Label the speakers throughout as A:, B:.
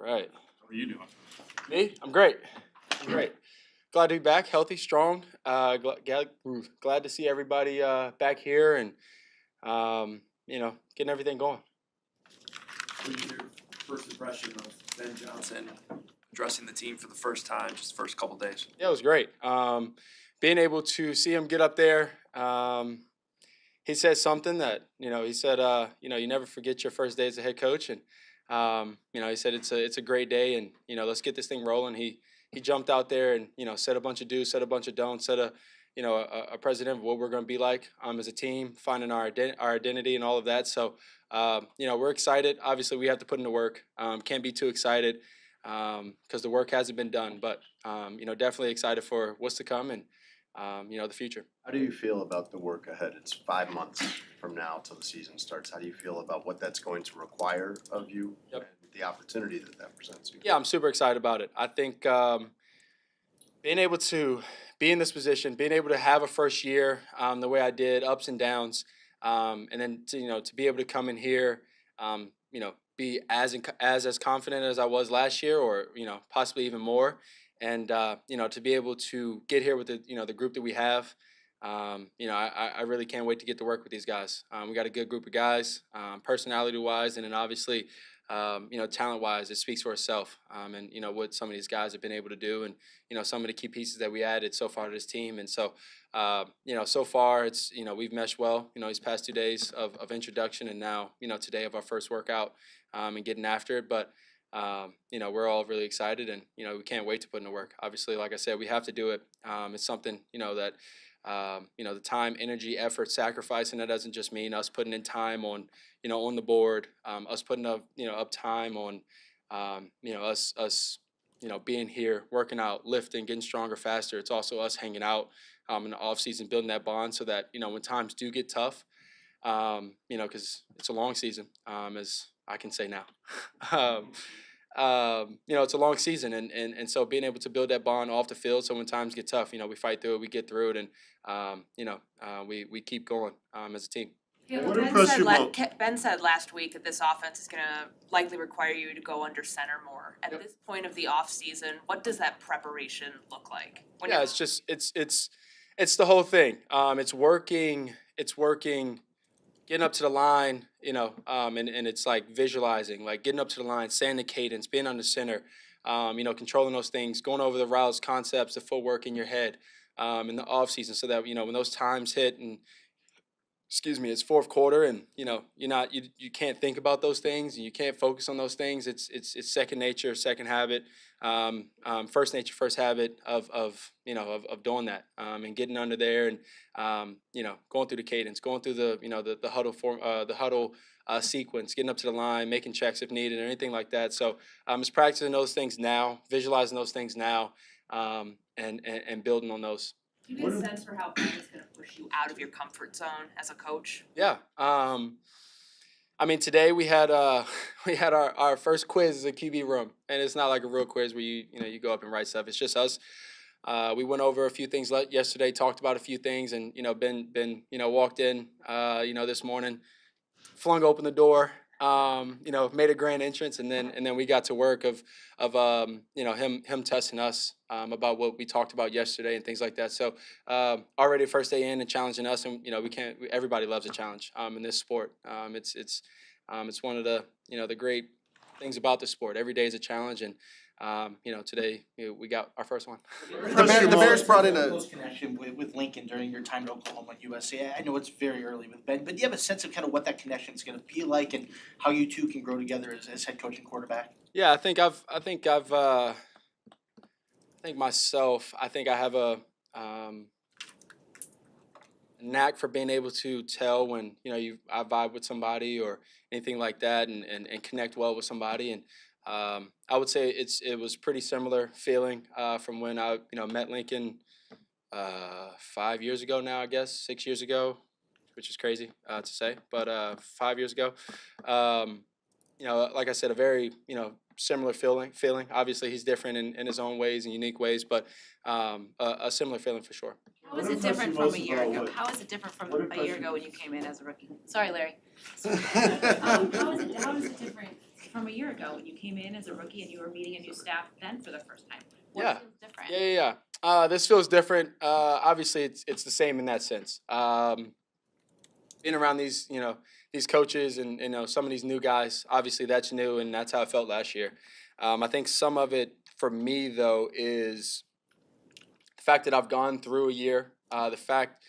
A: Right.
B: How are you doing?
A: Me? I'm great. I'm great. Glad to be back, healthy, strong. Glad to see everybody back here and getting everything going.
C: What is your first impression of Ben Johnson addressing the team for the first time, just the first couple days?
A: Yeah, it was great. Being able to see him get up there, he said something that he said, you never forget your first day as a head coach, and he said it's a great day, and let's get this thing rolling. He jumped out there and said a bunch of do's, said a bunch of don'ts, said a president of what we're going to be like as a team, finding our identity and all of that. So we're excited. Obviously, we have to put in the work. Can't be too excited because the work hasn't been done, but definitely excited for what's to come and the future.
D: How do you feel about the work ahead? It's 5 months from now till the season starts. How do you feel about what that's going to require of you and the opportunity that presents you?
A: Yeah, I'm super excited about it. I think being able to be in this position, being able to have a first year the way I did, ups and downs, and then to be able to come in here, be as confident as I was last year, or possibly even more, and to be able to get here with the group that we have. I really can't wait to get to work with these guys. We got a good group of guys, personality-wise, and then obviously, talent-wise, it speaks for itself. And what some of these guys have been able to do, and some of the key pieces that we added so far to this team. And so, so far it's we've meshed well. These past 2 days of introduction, and now today of our first workout, and getting after it. But we're all really excited, and we can't wait to put in the work. Obviously, like I said, we have to do it. It's something that the time, energy, effort, sacrifice, and that doesn't just mean us putting in time on on the board, us putting up up time on us being here, working out, lifting, getting stronger, faster. It's also us hanging out in the off season, building that bond, so that when times do get tough, because it's a long season, as I can say now. It's a long season, and so being able to build that bond off the field, so when times get tough, we fight through it, we get through it, and we keep going as a team.
E: Yeah,
B: What impressed you most?
E: Ben said last week that this offense is going to likely require you to go under center more. At
A: Yep.
E: this point of the offseason, what does that preparation look like?
A: Yeah, it's just it's the whole thing. It's working. Getting up to the line, and it's like visualizing, like getting up to the line, saying the cadence, being on the center, controlling those things, going over the routes, concepts, the footwork in your head, in the off season, so that when those times hit, and it's fourth quarter, and you can't think about those things, and you can't focus on those things. It's second nature, second habit, first nature, first habit of doing that, and getting under there, and going through the cadence, going through the huddle form, the huddle sequence, getting up to the line, making checks if needed, or anything like that. So it's practicing those things now, visualizing those things now, and building on those.
E: Do you get a sense for how Ben is going to push you out of your comfort zone as a coach?
A: Yeah. Today we had our first quiz as a QB room, and it's not like a real quiz where you go up and write stuff. It's just us. We went over a few things yesterday, talked about a few things, and Ben walked in this morning, flung open the door, made a grand entrance, and then we got to work of him testing us about what we talked about yesterday and things like that. So already first day in and challenging us, and everybody loves a challenge in this sport. It's one of the great things about the sport. Every day is a challenge, and today we got our first one.
F: The Bears brought in a close connection with Lincoln during your time at Oklahoma and USC. I know it's very early with Ben, but do you have a sense of kind of what that connection is going to be like, and how you two can grow together as head coach and quarterback?
A: Yeah, I think I have a knack for being able to tell when I vibe with somebody or anything like that, and connect well with somebody. And I would say it was pretty similar feeling from when I met Lincoln 5 years ago now, I guess 6 years ago, which is crazy to say, but 5 years ago. Like I said, a very similar feeling. Obviously, he's different in his own ways and unique ways, but a similar feeling for sure.
G: How is it different from a year ago? How is it different from a year ago when you came in as a rookie? Sorry, Larry. How is it different from a year ago when you came in as a rookie and you were meeting a new staff then for the first time?
A: Yeah.
G: What feels different?
A: Yeah. This feels different. Obviously, it's the same in that sense. Being around these, these coaches and some of these new guys, obviously that's new, and that's how I felt last year. I think some of it for me though is the fact that I've gone through a year. The fact,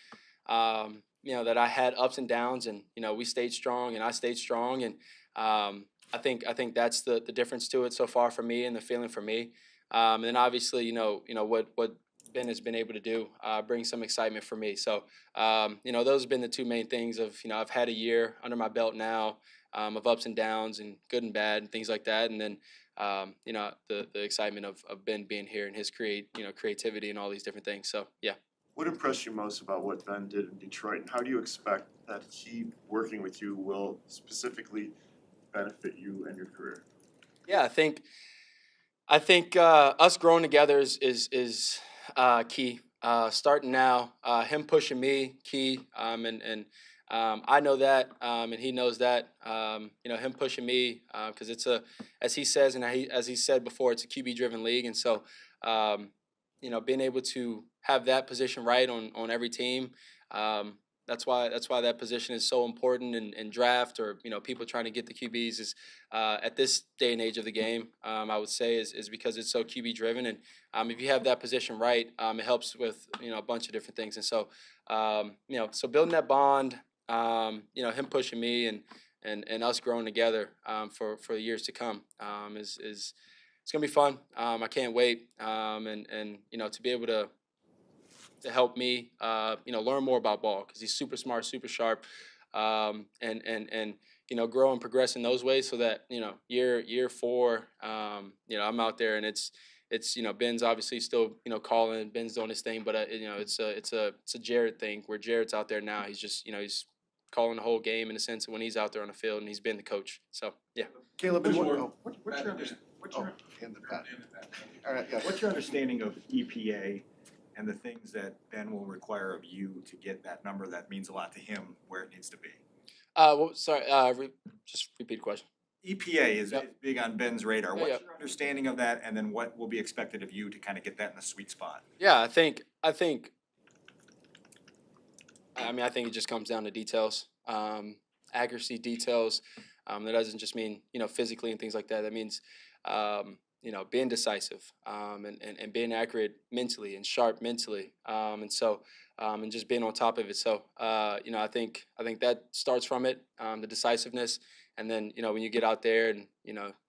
A: that I had ups and downs, and we stayed strong, and I stayed strong, and I think that's the difference to it so far for me, and the feeling for me. And then obviously, what Ben has been able to do brings some excitement for me. So, those have been the two main things of, I've had a year under my belt now of ups and downs and good and bad and things like that. And then, the excitement of Ben being here and his creativity and all these different things. So, yeah.
B: What impressed you most about what Ben did in Detroit, and how do you expect that he working with you will specifically benefit you and your career?
A: Yeah, I think us growing together is key. Starting now, him pushing me, key, and I know that, and he knows that. Him pushing me because it's as he says, and as he said before, it's a QB-driven league, and so being able to have that position right on every team. That's why that position is so important in draft, or people trying to get the QBs is at this day and age of the game. I would say is because it's so QB driven, and if you have that position right, it helps with a bunch of different things. And so so building that bond, him pushing me and us growing together for the years to come is it's gonna be fun. I can't wait, and to be able to help me, learn more about ball, because he's super smart, super sharp, and grow and progress in those ways, so that year 4, I'm out there, and it's Ben's obviously still calling, Ben's doing his thing, but it's a Jared thing where Jared's out there now. He's just he's calling the whole game in a sense when he's out there on the field, and he's been the coach. So yeah.
H: Caleb,
I: What's
H: what's
I: your-
H: your,
I: What's your,
H: hand the pad. All right, yeah.
I: what's your understanding of EPA and the things that Ben will require of you to get that number that means a lot to him where it needs to be?
A: Sorry. Just repeat the question.
I: EPA is
A: Yep.
I: big on Ben's radar.
A: Yeah,
I: What's
A: yeah.
I: your understanding of that, and then what will be expected of you to kind of get that in the sweet spot?
A: Yeah, I think it just comes down to details, accuracy, details. That doesn't just mean physically and things like that. That means being decisive, and being accurate mentally and sharp mentally, and just being on top of it. So I think that starts from it, the decisiveness, and then when you get out there and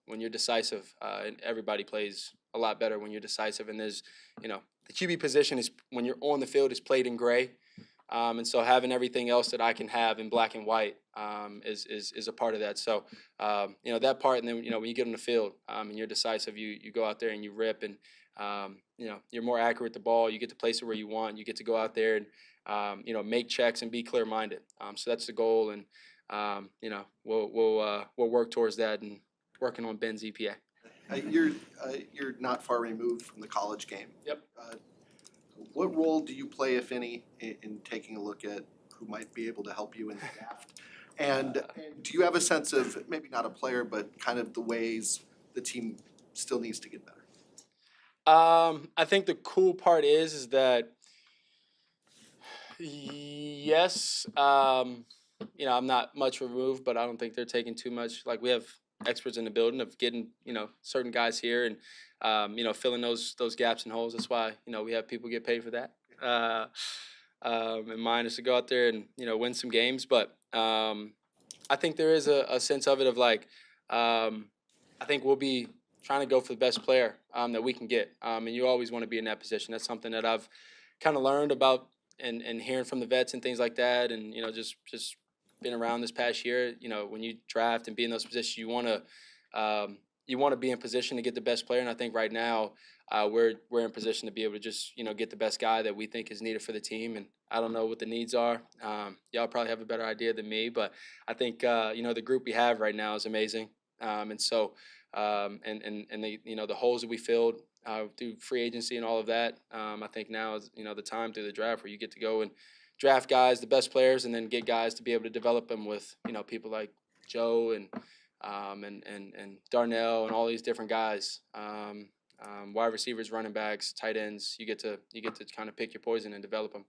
A: when you're decisive, and everybody plays a lot better when you're decisive. And there's the QB position is, when you're on the field, is played in gray. And so having everything else that I can have in black and white is a part of that. So that part, and then when you get on the field and you're decisive, you go out there and you rip, and you're more accurate with the ball. You get to place it where you want. You get to go out there and make checks and be clear-minded. So that's the goal, and we'll work towards that and working on Ben's EPA.
H: You're not far removed from the college game.
A: Yep.
H: What role do you play, if any, in taking a look at who might be able to help you in the draft? And do you have a sense of, maybe not a player, but kind of the ways the team still needs to get better?
A: I think the cool part is that yes, I'm not much removed, but I don't think they're taking too much. Like, we have experts in the building of getting certain guys here and filling those gaps and holes. That's why we have people get paid for that. And mine is to go out there and win some games. But I think there is a sense of it of like, I think we'll be trying to go for the best player that we can get. And you always want to be in that position. That's something that I've kind of learned about and hearing from the vets and things like that. And just been around this past year. When you draft and be in those positions, you want to be in position to get the best player. And I think right now we're in position to be able to just get the best guy that we think is needed for the team. And I don't know what the needs are. Y'all probably have a better idea than me, but I think the group we have right now is amazing. And so the holes that we filled through free agency and all of that, I think now is the time through the draft where you get to go and draft guys, the best players, and then get guys to be able to develop them with people like Joe and and Darnell and all these different guys. Wide receivers, running backs, tight ends. You get to kind of pick your poison and develop them.